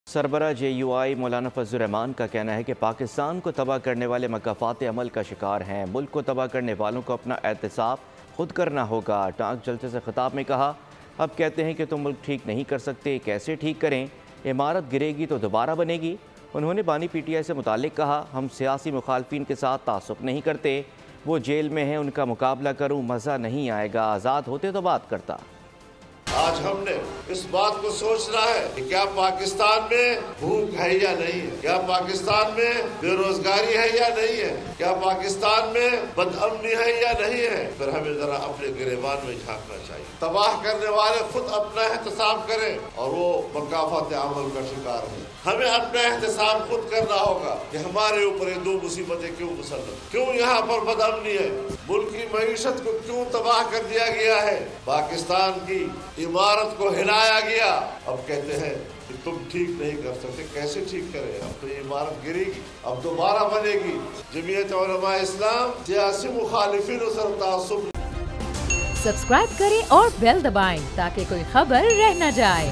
सरबराह JUI मौलाना फजल रहमान का कहना है कि पाकिस्तान को तबाह करने वाले मकाफात अमल का शिकार हैं। मुल्क को तबाह करने वालों को अपना एहतसाब खुद करना होगा। टांग जलसे से खिताब में कहा, अब कहते हैं कि तुम मुल्क ठीक नहीं कर सकते, कैसे ठीक करें? इमारत गिरेगी तो दोबारा बनेगी। उन्होंने बानी PTI से मुतालिक कहा, हम सियासी मुखालफिन के साथ तासुब नहीं करते, वो जेल में हैं, उनका मुकाबला करूँ मज़ा नहीं आएगा, आज़ाद होते तो बात करता। आज हमने इस बात को सोचना है कि क्या पाकिस्तान में भूख है या नहीं है, क्या पाकिस्तान में बेरोजगारी है या नहीं है, क्या पाकिस्तान में बदअमनी है या नहीं है। फिर हमें जरा अपने गिरेबान में झांकना चाहिए। तबाह करने वाले खुद अपना एहतसाब करें और वो मकाफात अमल का शिकार है। हमें अपना एहतसाब खुद करना होगा कि हमारे ऊपर ये दो मुसीबतें क्यों मुसल्लत, क्यों यहाँ पर बदअमनी है, मुल्क की मईशत को क्यों तबाह कर दिया गया है, पाकिस्तान की इमारत को हिलाया गया। अब कहते हैं कि तुम ठीक नहीं कर सकते, कैसे ठीक करें? अब तो ये इमारत गिरेगी, अब दोबारा बनेगी। जमीयत उलमा इस्लाम सियासी मुखालिफिन और तासुब। सब्सक्राइब करें और बेल दबाएं ताकि कोई खबर रह न जाए।